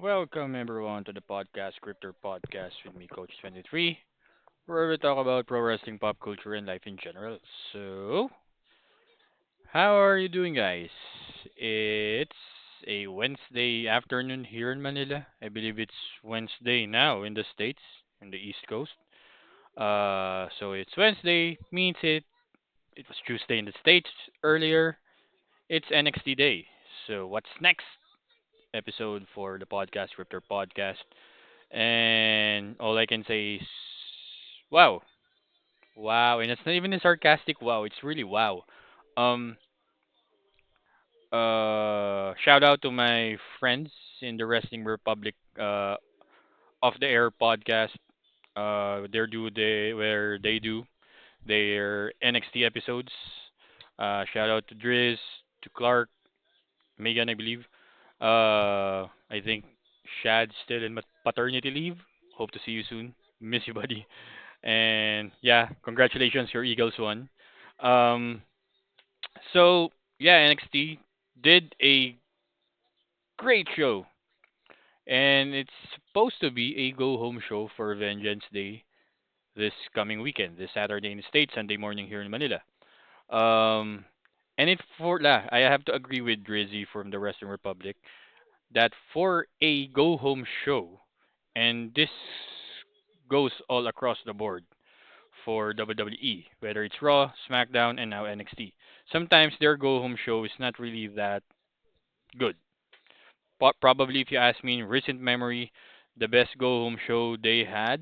Welcome everyone to the podcast Crypto Podcast with me, Coach 23, where we talk about pro wrestling, pop culture, and life in general. So, how are you doing, guys? It's a Wednesday afternoon here in Manila. I believe it's Wednesday now in the States, in the East Coast. So it's Wednesday, means it was Tuesday in the States earlier. It's NXT Day. So what's next? Episode for the podcast, Crypto Podcast. And all I can say is, wow, wow, and it's not even a sarcastic wow. It's really wow. Um, Shout out to my friends in the Wrestling Republic, off the air podcast. Where they do their NXT episodes. Shout out to Driz, to Clark, Megan, I believe. I think Shad's still in paternity leave. Hope to see you soon. Miss you, buddy. And yeah, congratulations, your Eagles won. Um, so yeah, NXT did a great show, and it's supposed to be a go home show for Vengeance Day this coming weekend, this Saturday in the States, Sunday morning here in Manila. Um, and I have to agree with Drizzy from the Western Republic that for a go home show, and this goes all across the board for WWE, whether it's Raw, SmackDown, and now NXT. Sometimes their go home show is not really that good. But probably, if you ask me in recent memory, the best go home show they had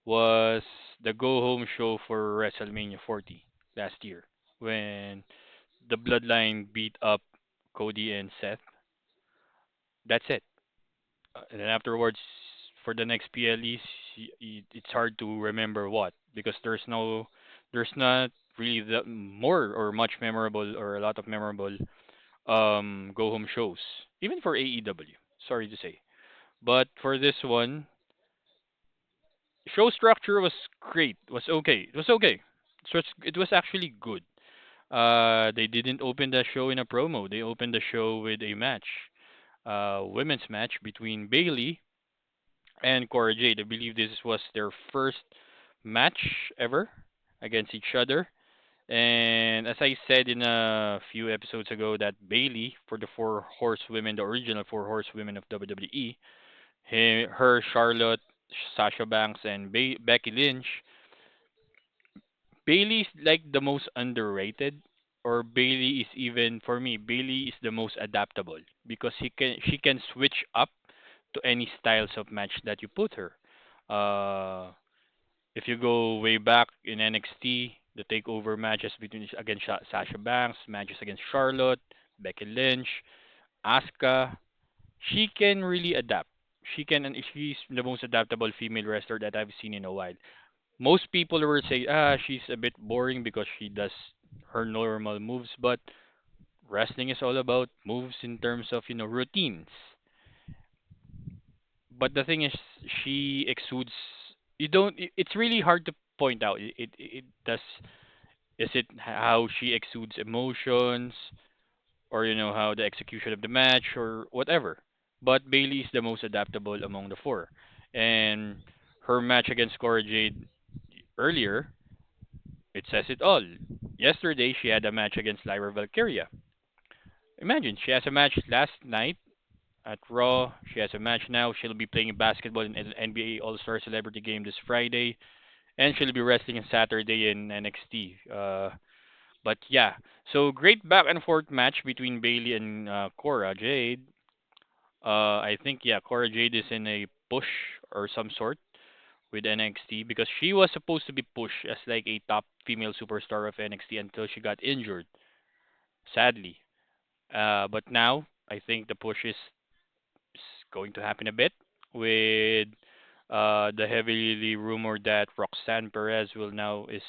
was the go home show for WrestleMania 40 last year when the Bloodline beat up Cody and Seth. That's it. And then afterwards, for the next PLEs, it's hard to remember what because there's not really the more or much memorable or a lot of memorable go home shows, even for AEW. Sorry to say, but for this one, show structure was great. Was okay. It was okay. So it was actually good. They didn't open the show in a promo. They opened the show with a match, women's match between Bailey and Cora Jade. I believe this was their first match ever against each other. And as I said in a few episodes ago, that Bailey for the Four Horsewomen, the original Four Horsewomen of WWE, her Charlotte, Sasha Banks, and Becky Lynch. Bailey is like the most underrated, or Bailey is even for me. Bailey is the most adaptable because she can switch up to any styles of match that you put her. Uh, if you go way back in NXT, the takeover matches against Sasha Banks, matches against Charlotte, Becky Lynch, Asuka, she can really adapt. And she's the most adaptable female wrestler that I've seen in a while. Most people will say, she's a bit boring because she does her normal moves, but wrestling is all about moves in terms of, routines. But the thing is, she exudes. You don't. It's really hard to point out. It does. Is it how she exudes emotions, or how the execution of the match, or whatever? But Bailey is the most adaptable among the four, and her match against Cora Jade earlier, it says it all. Yesterday, she had a match against Lyra Valkyria. Imagine, she has a match last night at Raw. She has a match now. She'll be playing basketball in an NBA All-Star Celebrity Game this Friday, and she'll be wrestling on Saturday in NXT. But yeah, so great back and forth match between Bailey and Cora Jade. I think yeah, Cora Jade is in a push or some sort with NXT because she was supposed to be pushed as like a top female superstar of NXT until she got injured, sadly. But now I think the push is going to happen a bit with the heavily rumored that Roxanne Perez will now is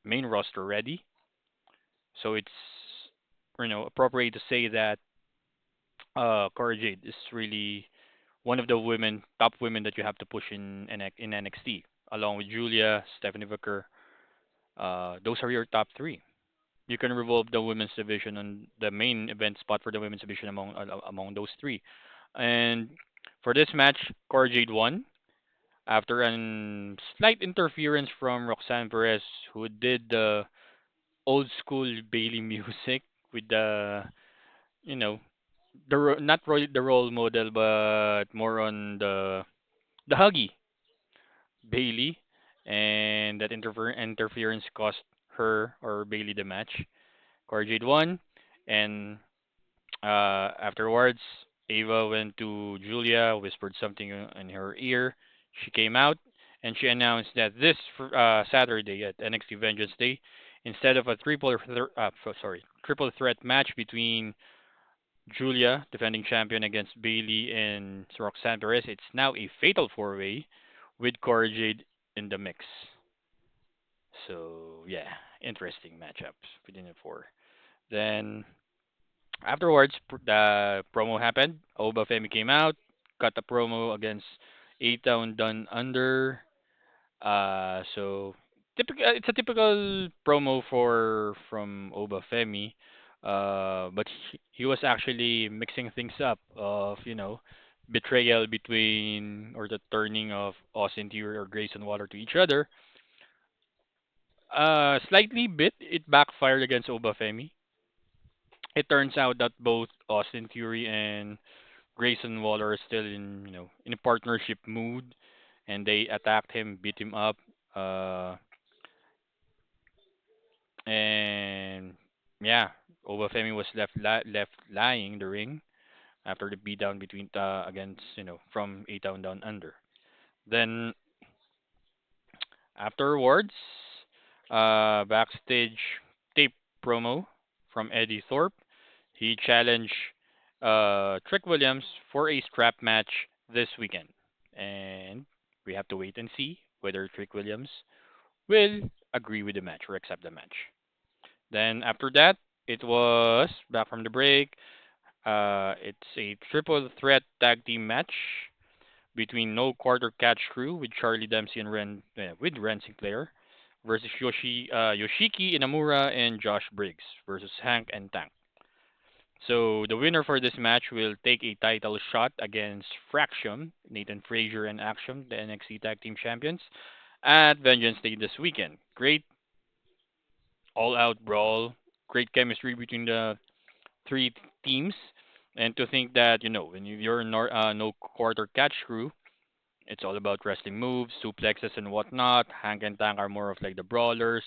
main roster ready. So it's appropriate to say that Cora Jade is really one of the top women that you have to push in NXT, along with Julia, Stephanie Vicker. Those are your top three. You can revolve the women's division on the main event spot for the women's division among those three. And For this match, Cora Jade won after a slight interference from Roxanne Perez, who did the old school Bailey music with the, you know, not really the role model, but more on the huggy Bailey, and that interference cost her or Bailey the match. Cora Jade won, and afterwards, Ava went to Julia, whispered something in her ear. She came out and she announced that this Saturday at NXT Vengeance Day, instead of a triple threat match between Julia, defending champion, against Bailey and Roxanne Perez, it's now a fatal four-way with Cora Jade in the mix. So yeah, interesting matchups within the four. Then afterwards, the promo happened. Oba Femi came out, cut a promo against A Town Done Under. So typical. It's a typical promo for from Oba Femi. But he was actually mixing things up of betrayal between or the turning of Austin Theory or Grayson Waller to each other. Slightly bit it backfired against Oba Femi. It turns out that both Austin Theory and Grayson Waller is still in a partnership mood, and they attacked him, beat him up, uh, and yeah, Obafemi was left lying in the ring after the beatdown between against from A Town Down Under. Then afterwards, backstage tape promo from Eddie Thorpe. He challenged Trick Williams for a strap match this weekend, and we have to wait and see whether Trick Williams will agree with the match or accept the match. Then after that, it was back from the break. It's a triple threat tag team match between No Quarter Catch Crew with Charlie Dempsey and with Ren Sinclair versus Yoshiki Inamura and Josh Briggs versus Hank and Tank. So the winner for this match will take a title shot against Fraction, Nathan Frazier and Action, the NXT Tag Team Champions, at Vengeance Day this weekend. Great all-out brawl, great chemistry between the three teams, and to think that when you're no quarter catch crew, it's all about wrestling moves, suplexes, and whatnot. Hank and Tank are more of like the brawlers.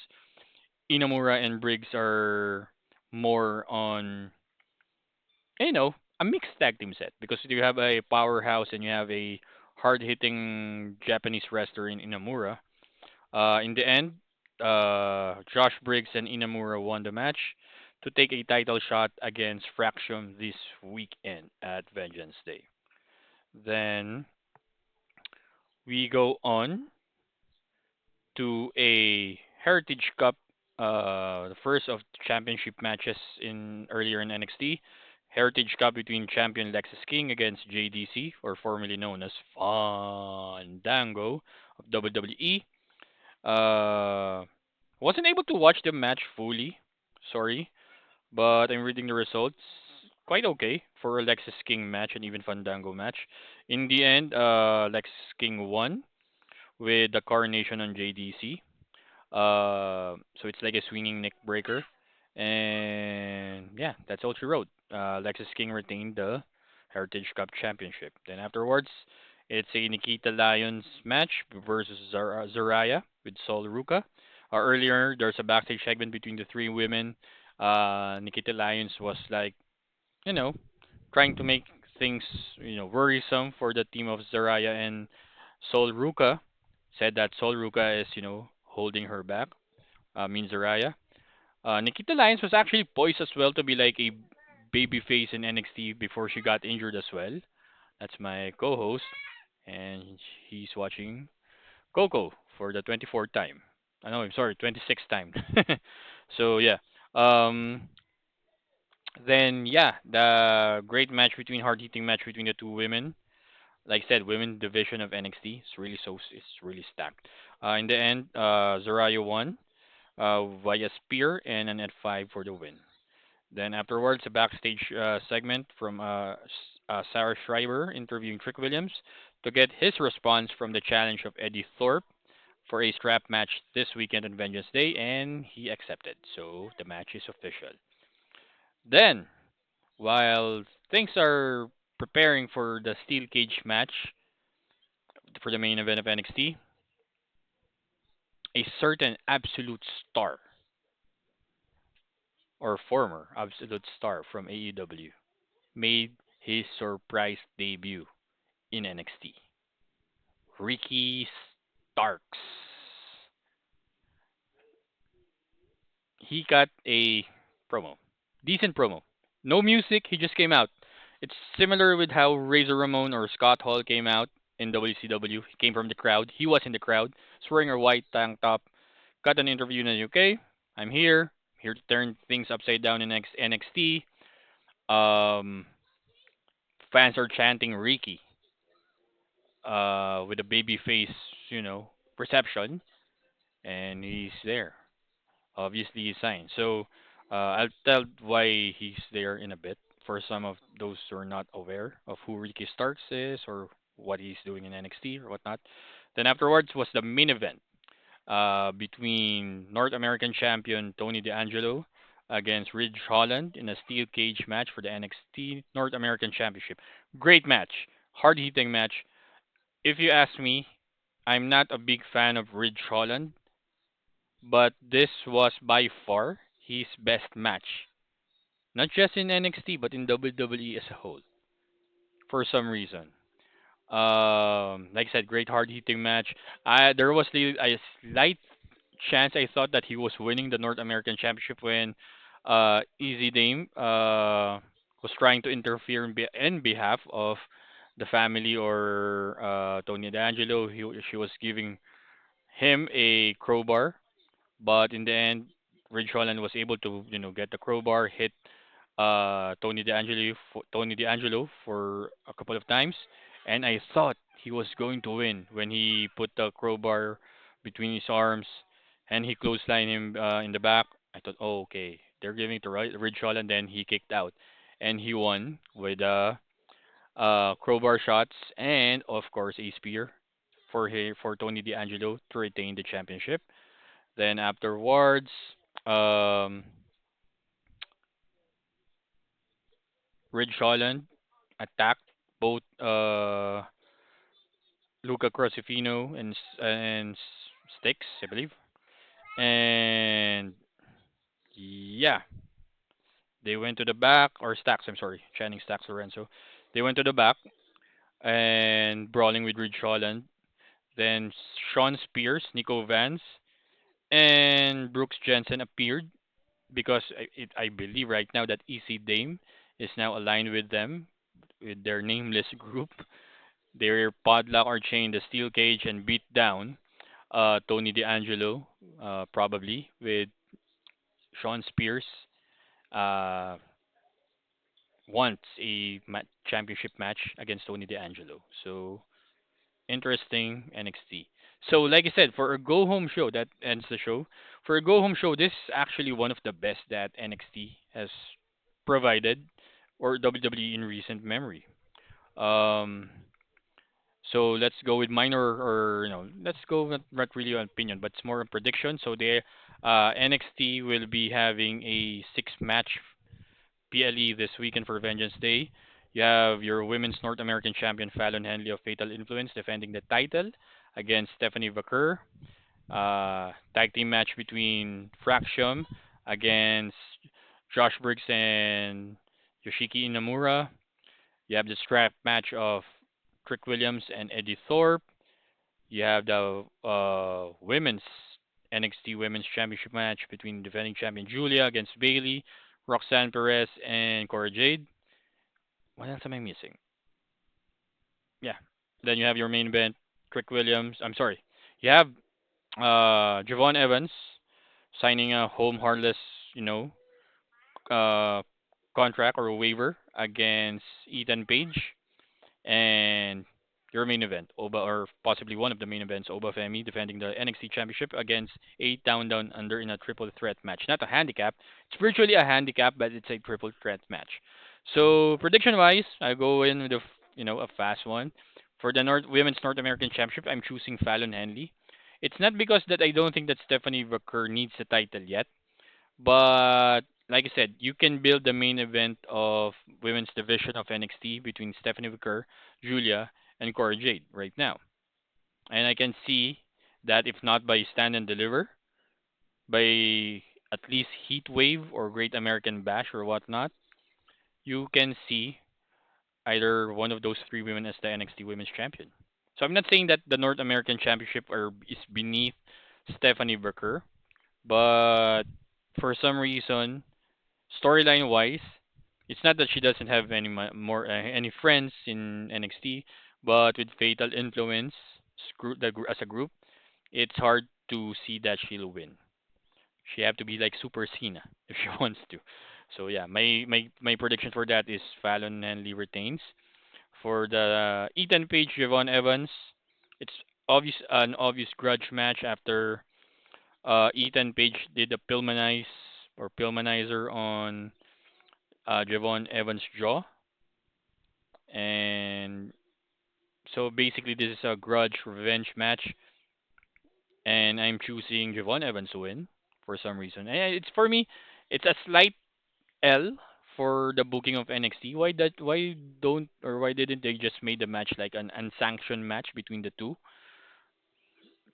Inamura and Briggs are more on you know, a mixed tag team set because you have a powerhouse and you have a hard-hitting Japanese wrestler in Inamura. In the end, Josh Briggs and Inamura won the match to take a title shot against Fraction this weekend at Vengeance Day. Then we go on to a Heritage Cup, the first of championship matches in earlier in NXT. Heritage Cup between champion Lexus King against JDC, or formerly known as Fandango of WWE. Uh, wasn't able to watch the match fully, sorry, but I'm reading the results. Quite okay for a Lexus King match and even Fandango match. In the end, Lexus King won with the coronation on JDC. So it's like a swinging neck breaker. And yeah, that's all she wrote. Lexus King retained the Heritage Cup Championship. Then afterwards, it's a Nikita Lyons match versus Zaraya with Sol Ruka. Earlier, there's a backstage segment between the three women. Nikita Lyons was like, you know, trying to make things, worrisome for the team of Zaraya and Sol Ruka. Said that Sol Ruka is, holding her back. Means Zaraya. Nikita Lyons was actually poised as well to be like a baby face in NXT before she got injured as well. That's my co-host, and he's watching Coco for the 24th time. I know, I'm sorry, 26th time. So yeah. Um, then yeah, the great match between hard hitting match between the two women. Like I said, women division of NXT is really it's really stacked. In the end, Zaraya won via spear and an F5 for the win. Then afterwards, a backstage segment from Sarah Schreiber interviewing Trick Williams to get his response from the challenge of Eddie Thorpe for a strap match this weekend on Vengeance Day, and he accepted. So the match is official. Then, while things are preparing for the steel cage match for the main event of NXT, a certain absolute star or former absolute star from AEW made his surprise debut in NXT. Ricky Starks. He got a promo. Decent promo. No music, he just came out. It's similar with how Razor Ramon or Scott Hall came out in WCW. He came from the crowd. He was in the crowd, he's wearing a white tank top. Got an interview in the UK. I'm here. Here to turn things upside down in NXT. Um, Fans are chanting Ricky with a baby face, perception, and he's there. Obviously, he signed. So I'll tell why he's there in a bit for some of those who are not aware of who Ricky Starks is or what he's doing in NXT or whatnot. Then afterwards was the main event between North American champion Tony D'Angelo against Ridge Holland in a steel cage match for the NXT North American Championship. Great match, hard hitting match. If you ask me, I'm not a big fan of Ridge Holland, but this was by far his best match. Not just in NXT, but in WWE as a whole, for some reason. Like I said, great hard hitting match. There was a slight chance I thought that he was winning the North American Championship when Easy Dame was trying to interfere in behalf of the family or Tony D'Angelo. She was giving him a crowbar, but in the end, Ridge Holland was able to get the crowbar, hit Tony D'Angelo for a couple of times, and I thought he was going to win when he put the crowbar between his arms and he clotheslined him in the back. I thought, oh, okay, they're giving it to Ridge Holland, then he kicked out, and he won with crowbar shots and of course a spear for Tony D'Angelo to retain the championship. Then afterwards, um, Ridge Holland attacked both Luca Crocifino and Sticks, I believe. And yeah, they went to the back or Stacks. I'm sorry, Channing Stacks Lorenzo. They went to the back and brawling with Ridge Holland. Then Sean Spears, Nico Vance, and Brooks Jensen appeared because I believe right now that EC Dame is now aligned with them with their nameless group. They padlock or chain the steel cage and beat down Tony D'Angelo, probably with Sean Spears. Uh, Wants a championship match against Tony D'Angelo. So interesting NXT. So like I said, for a go home show that ends the show. For a go home show, this is actually one of the best that NXT has provided or WWE in recent memory. Um, So let's go with minor or let's go with not really an opinion, but it's more a prediction. So the NXT will be having a six-match PLE this weekend for Vengeance Day. You have your Women's North American Champion Fallon Henley of Fatal Influence defending the title against Stephanie Vaquer. Tag team match between Fraction against Josh Briggs and Yoshiki Inamura. You have the strap match of Trick Williams and Eddie Thorpe. You have the women's NXT Women's Championship match between defending champion Julia against Bailey, Roxanne Perez, and Cora Jade. What else am I missing? Yeah. Then you have your main event, Trick Williams. I'm sorry. You have Javon Evans signing a home harmless, you know, uh, contract or a waiver against Ethan Page. And your main event, Oba, or possibly one of the main events, Oba Femi defending the NXT Championship against Eight Down Under in a triple threat match. Not a handicap. It's virtually a handicap, but it's a triple threat match. So prediction wise, I go in with a fast one. For the Women's North American Championship, I'm choosing Fallon Henley. It's not because that I don't think that Stephanie Booker needs the title yet, but like I said, you can build the main event of women's division of NXT between Stephanie Booker, Julia, and Cora Jade right now. And I can see that if not by Stand and Deliver, by at least Heat Wave or Great American Bash or whatnot, you can see either one of those three women as the NXT Women's Champion. So I'm not saying that the North American Championship is beneath Stephanie Booker, but for some reason, storyline wise, it's not that she doesn't have any friends in NXT, but with Fatal Influence as a group, it's hard to see that she'll win. She have to be like Super Cena if she wants to. So yeah, my prediction for that is Fallon Henley retains. For the Ethan Page Javon Evans, it's an obvious grudge match after Ethan Page did a Pillmanizer on Javon Evans' jaw, and so basically this is a grudge revenge match, and I'm choosing Javon Evans to win for some reason. And it's for me, it's a slight L for the booking of NXT. Why don't or why didn't they just made the match like an unsanctioned match between the two?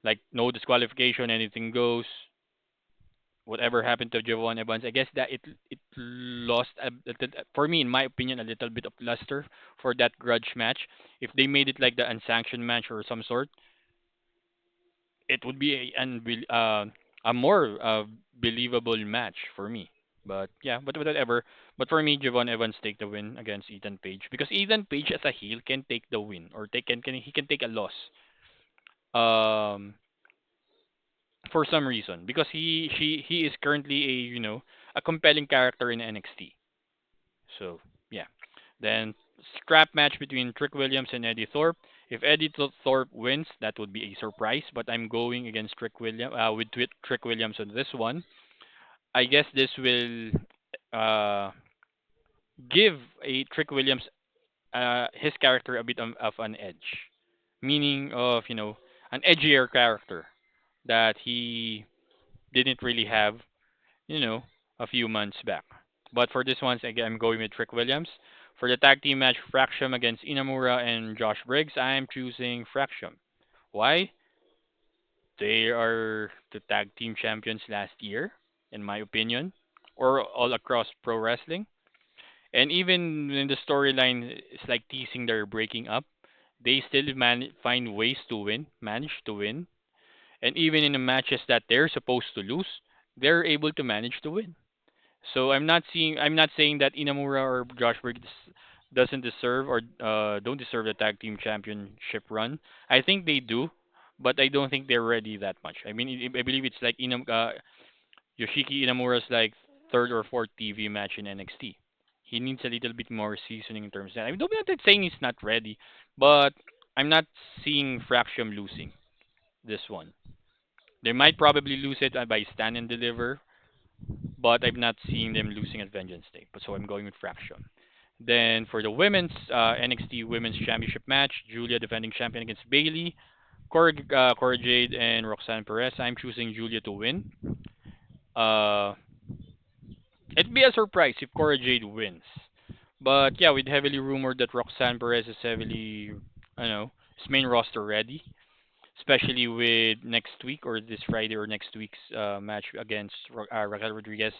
Like no disqualification, anything goes. Whatever happened to Javon Evans, I guess that it lost for me, in my opinion, a little bit of luster for that grudge match. If they made it like the unsanctioned match or some sort, it would be a more believable match for me. But yeah, but whatever. But for me, Javon Evans take the win against Ethan Page because Ethan Page as a heel can take the win or he can take a loss. Um, for some reason because he is currently a compelling character in NXT. So yeah. Then scrap match between Trick Williams and Eddie Thorpe. If Thorpe wins, that would be a surprise. But I'm going against Trick Williams on this one. I guess this will uh, give a Trick Williams his character a bit of an edge, meaning of an edgier character that he didn't really have you know, a few months back. But for this one, again, I'm going with Trick Williams. For the tag team match, Fractium against Inamura and Josh Briggs, I'm choosing Fractium. Why? They are the tag team champions last year, in my opinion, or all across pro wrestling. And even in the storyline, it's like teasing they're breaking up. They still find ways to win, manage to win. And even in the matches that they're supposed to lose, they're able to manage to win. So I'm not saying that Inamura or Josh Briggs doesn't deserve or don't deserve the tag team championship run. I think they do, but I don't think they're ready that much. I mean, I believe it's like Yoshiki Inamura's like third or fourth TV match in NXT. He needs a little bit more seasoning in terms of that. I'm not saying he's not ready, but I'm not seeing Fractium losing this one. They might probably lose it by stand and deliver, but I'm not seeing them losing at Vengeance Day. But so I'm going with Fraction. Then for the women's NXT Women's Championship match, Julia defending champion against Bailey, Cora Jade, and Roxanne Perez. I'm choosing Julia to win. Uh, it'd be a surprise if Cora Jade wins. But yeah, with heavily rumored that Roxanne Perez is heavily, I know, is main roster ready, especially with next week or this Friday or next week's match against Raquel Rodriguez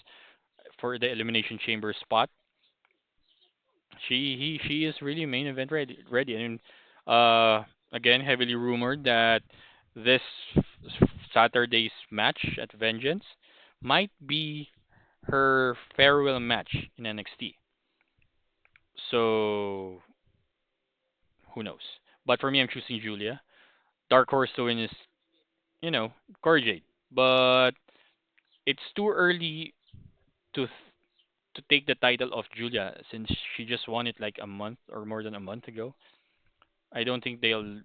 for the Elimination Chamber spot. She is really main event ready. And again, heavily rumored that this Saturday's match at Vengeance might be her farewell match in NXT. So who knows? But for me, I'm choosing Julia. Dark horse to win is Cora Jade, but it's too early to to take the title of Julia since she just won it like a month or more than a month ago. I don't think they'll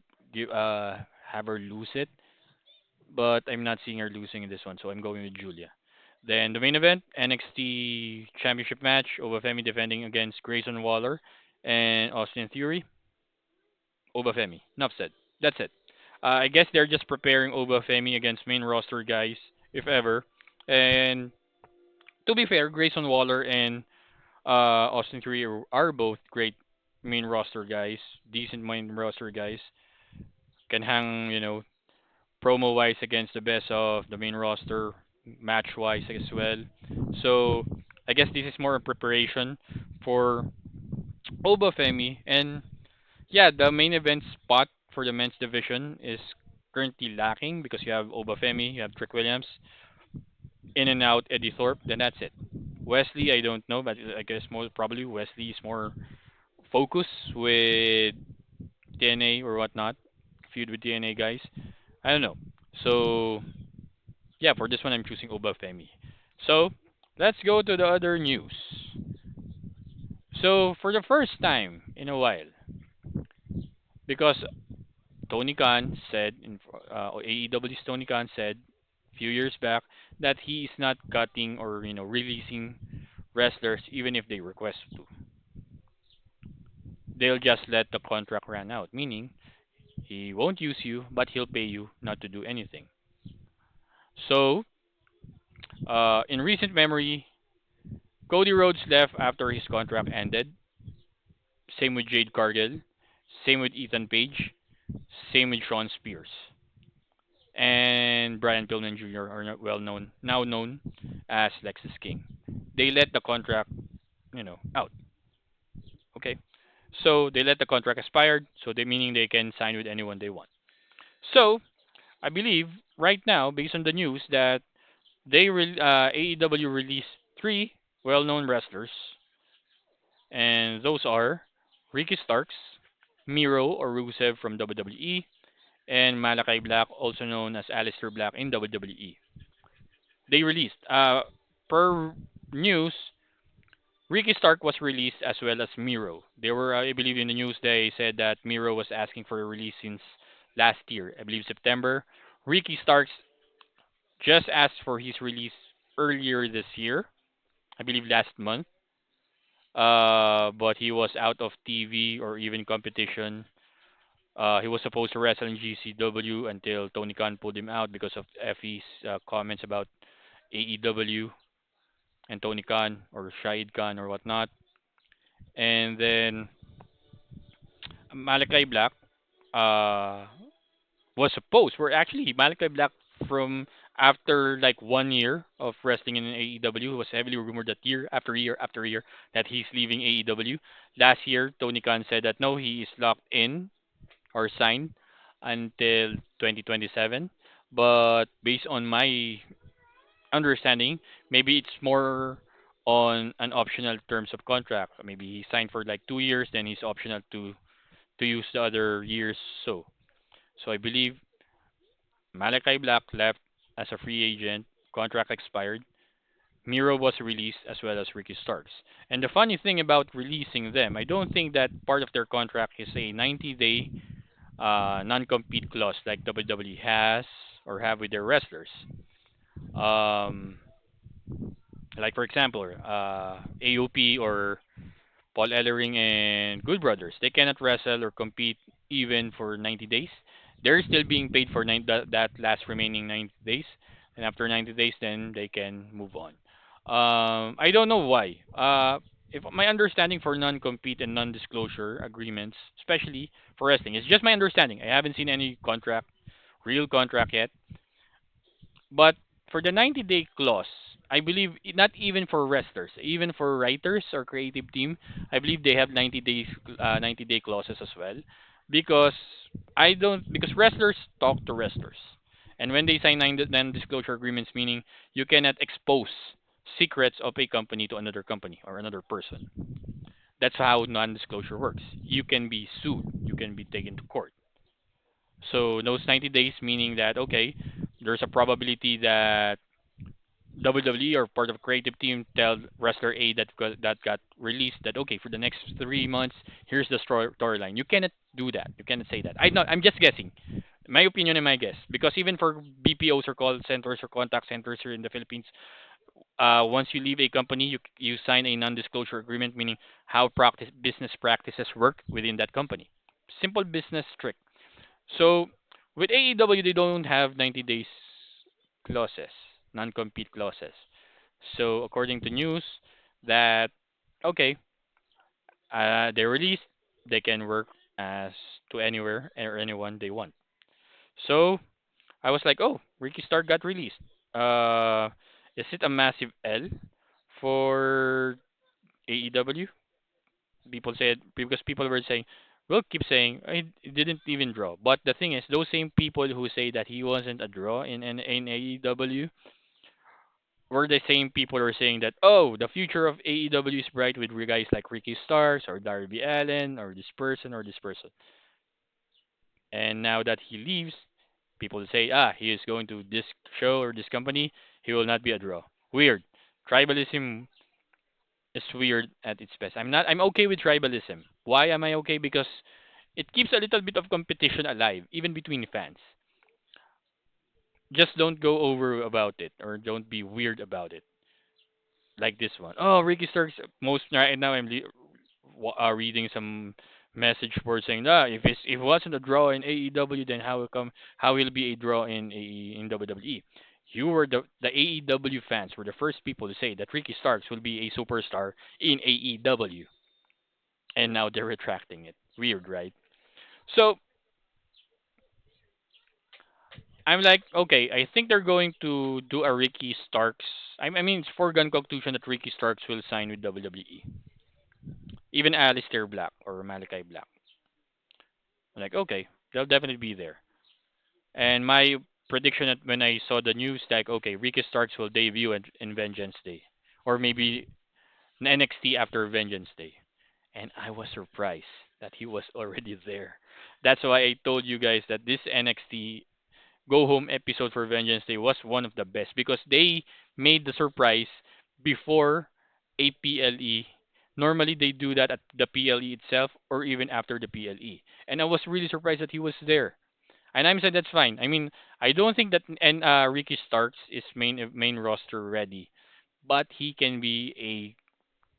have her lose it, but I'm not seeing her losing in this one, so I'm going with Julia. Then the main event, NXT Championship match, Obafemi defending against Grayson Waller and Austin Theory. Obafemi. Enough said. That's it. I guess they're just preparing Obafemi against main roster guys, if ever. And to be fair, Grayson Waller and Austin Theory are both great main roster guys, decent main roster guys. Can hang, promo wise against the best of the main roster, match wise as well. So I guess this is more a preparation for Obafemi. And yeah, the main event spot for the men's division is currently lacking because you have Obafemi, you have Trick Williams, in and out Eddie Thorpe, then that's it. Wesley, I don't know, but I guess most probably Wesley is more focused with TNA or whatnot, feud with TNA guys. I don't know. So yeah, for this one I'm choosing Obafemi. So let's go to the other news. So for the first time in a while, because Tony Khan said AEW's Tony Khan said a few years back that he is not cutting or releasing wrestlers even if they request to. They'll just let the contract run out, meaning he won't use you, but he'll pay you not to do anything. So, in recent memory, Cody Rhodes left after his contract ended. Same with Jade Cargill. Same with Ethan Page. Same with Sean Spears. And Brian Pillman Jr. are well known, now known as Lexus King. They let the contract, out. Okay, so they let the contract expire, so they meaning they can sign with anyone they want. So I believe right now, based on the news, that AEW released three well-known wrestlers, and those are Ricky Starks, Miro or Rusev from WWE, and Malakai Black, also known as Aleister Black in WWE. They released. Per news, Ricky Stark was released as well as Miro. They were, I believe, in the news. They said that Miro was asking for a release since last year, I believe September. Ricky Starks just asked for his release earlier this year, I believe last month. But he was out of TV or even competition. He was supposed to wrestle in GCW until Tony Khan pulled him out because of Effie's comments about AEW and Tony Khan or Shahid Khan or whatnot. And then Malachi Black uh, was supposed, were actually Malachi Black from after like 1 year of wrestling in AEW was heavily rumored that year after year after year that he's leaving AEW. Last year, Tony Khan said that no, he is locked in or signed until 2027. But based on my understanding, maybe it's more on an optional terms of contract. Maybe he signed for like 2 years, then he's optional to use the other years. So I believe Malachi Black left as a free agent, contract expired. Miro was released as well as Ricky Starks. And the funny thing about releasing them, I don't think that part of their contract is a 90-day non-compete clause like WWE has or have with their wrestlers. Um, like for example, AOP or Paul Ellering and Good Brothers, they cannot wrestle or compete even for 90 days. They're still being paid for that last remaining 90 days, and after 90 days, then they can move on. I don't know why. If my understanding for non-compete and non-disclosure agreements, especially for wrestling, it's just my understanding. I haven't seen any contract, real contract yet. But for the 90-day clause, I believe not even for wrestlers, even for writers or creative team, I believe they have 90-day clauses as well, because I don't because wrestlers talk to wrestlers, and when they sign non-disclosure agreements, meaning you cannot expose secrets of a company to another company or another person. That's how non-disclosure works. You can be sued, you can be taken to court. So those 90 days meaning that okay, there's a probability that WWE or part of creative team tell wrestler A that got released that okay for the next 3 months here's the storyline. You cannot do that. You cannot say that. I'm just guessing. My opinion and my guess because even for BPOs or call centers or contact centers here in the Philippines, once you leave a company, you sign a non-disclosure agreement, meaning how business practices work within that company. Simple business trick. So with AEW, they don't have 90 days clauses, non-compete clauses. So according to news, that okay, they released, they can work as to anywhere or anyone they want. So I was like, oh, Ricky Stark got released. Uh, is it a massive L for AEW? People said because people were saying, will keep saying he didn't even draw. But the thing is, those same people who say that he wasn't a draw in AEW were the same people who are saying that the future of AEW is bright with guys like Ricky Starks or Darby Allin or this person or this person. And now that he leaves, people say, he is going to this show or this company, he will not be a draw. Weird. Tribalism is weird at its best. I'm okay with tribalism. Why am I okay? Because it keeps a little bit of competition alive, even between fans. Just don't go over about it or don't be weird about it. Like this one. Oh, Ricky Starks. Most right now, reading some message for saying if it wasn't a draw in AEW, then how will it be a draw in WWE? You were the AEW fans were the first people to say that Ricky Starks will be a superstar in AEW, and now they're retracting it. Weird, right? So I'm like, okay, I think they're going to do a Ricky Starks. I mean, it's foregone conclusion that Ricky Starks will sign with WWE. Even Alistair Black or Malachi Black. I'm like, okay, they'll definitely be there. And my prediction when I saw the news, like, okay, Ricky Starks will debut in Vengeance Day, or maybe in NXT after Vengeance Day, and I was surprised that he was already there. That's why I told you guys that this NXT Go Home episode for Vengeance Day was one of the best because they made the surprise before a PLE. Normally they do that at the PLE itself or even after the PLE, and I was really surprised that he was there. And I'm said that's fine. I mean, I don't think that Ricky Starks is main roster ready, but he can be a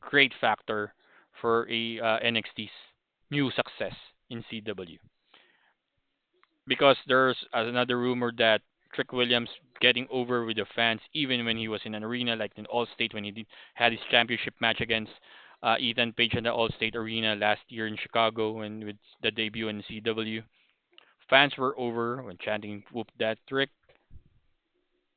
great factor for a NXT's new success in CW. Because there's another rumor that Trick Williams getting over with the fans even when he was in an arena like in All State when had his championship match against Ethan Page in the All State Arena last year in Chicago when with the debut in CW. Fans were over when chanting "Whoop that trick."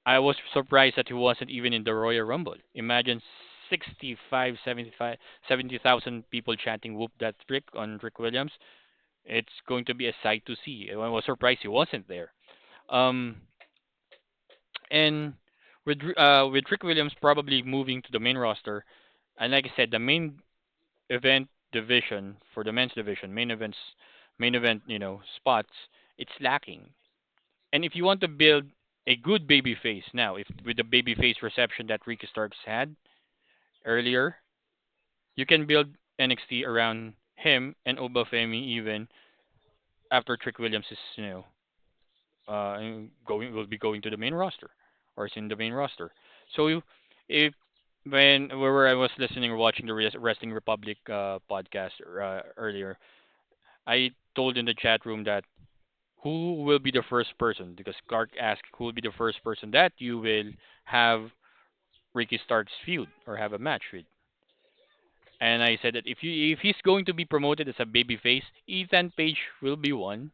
I was surprised that he wasn't even in the Royal Rumble. Imagine 65, 75, 70,000 people chanting "Whoop that trick" on Rick Williams. It's going to be a sight to see. I was surprised he wasn't there. Um, and with Rick Williams probably moving to the main roster, and like I said, the main event division for the men's division, main event, spots, it's lacking. And if you want to build a good baby face now, if with the baby face reception that Ricky Starks had earlier, you can build NXT around him and Obafemi even after Trick Williams is going will be going to the main roster or is in the main roster. So if where I was listening or watching the Wrestling Republic podcast earlier, I told in the chat room that who will be the first person because Clark asked who will be the first person that you will have Ricky Starks feud or have a match with. And I said that if he's going to be promoted as a babyface, Ethan Page will be one,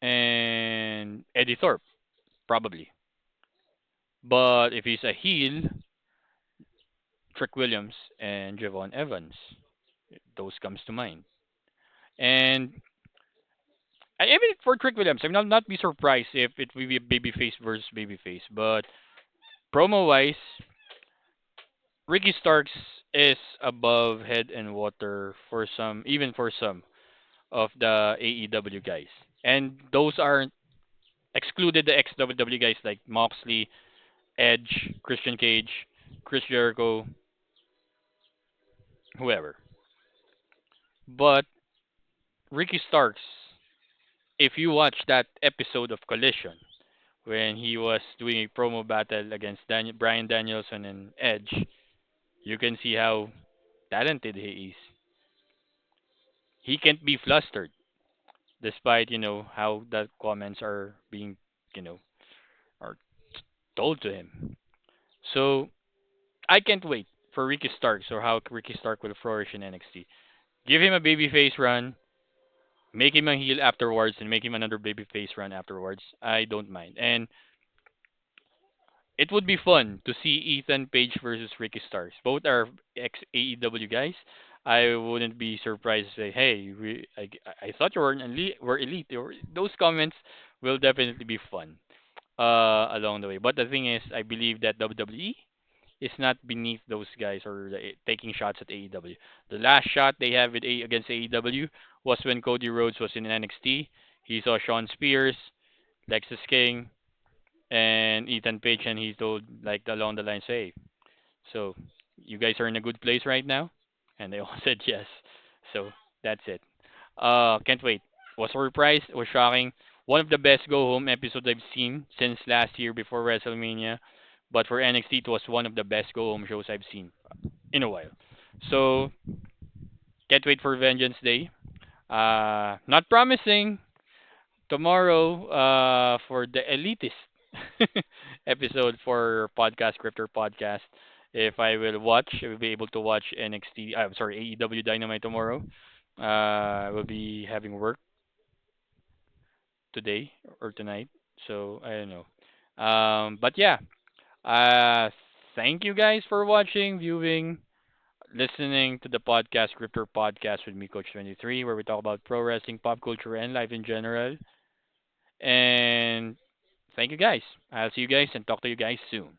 and Eddie Thorpe probably. But if he's a heel, Trick Williams and Javon Evans, those comes to mind. And even for Trick Williams, I mean, not be surprised if it will be a babyface versus babyface. But promo wise, Ricky Starks is above head and water for some, even for some of the AEW guys. And those aren't excluded the ex WWE guys like Moxley, Edge, Christian Cage, Chris Jericho, whoever. But Ricky Starks, if you watch that episode of Collision when he was doing a promo battle against Brian Danielson and Edge, you can see how talented he is. He can't be flustered, despite how the comments are being, you know, are told to him. So I can't wait for Ricky Starks or how Ricky Stark will flourish in NXT. Give him a babyface run, make him a heel afterwards, and make him another babyface run afterwards. I don't mind. And it would be fun to see Ethan Page versus Ricky Starks. Both are ex AEW guys. I wouldn't be surprised to say, "Hey, I thought you were were elite." Those comments will definitely be fun along the way. But the thing is, I believe that WWE is not beneath those guys or taking shots at AEW. The last shot they have against AEW was when Cody Rhodes was in NXT. He saw Sean Spears, Lexus King, and Ethan Page, and he told like along the line, say, so you guys are in a good place right now, and they all said yes. So that's it. Can't wait. Was surprised, was shocking. One of the best go home episodes I've seen since last year before WrestleMania. But for NXT, it was one of the best go home shows I've seen in a while. So can't wait for Vengeance Day. Not promising, tomorrow for the elitist episode for podcast Cryptor podcast. If I will watch, I will be able to watch NXT. I'm sorry, AEW Dynamite tomorrow. I will be having work today or tonight, so I don't know. But yeah, uh, thank you guys for watching, viewing, listening to the podcast Cryptor podcast with me, Coach 23, where we talk about pro wrestling, pop culture, and life in general. And thank you guys. I'll see you guys and talk to you guys soon.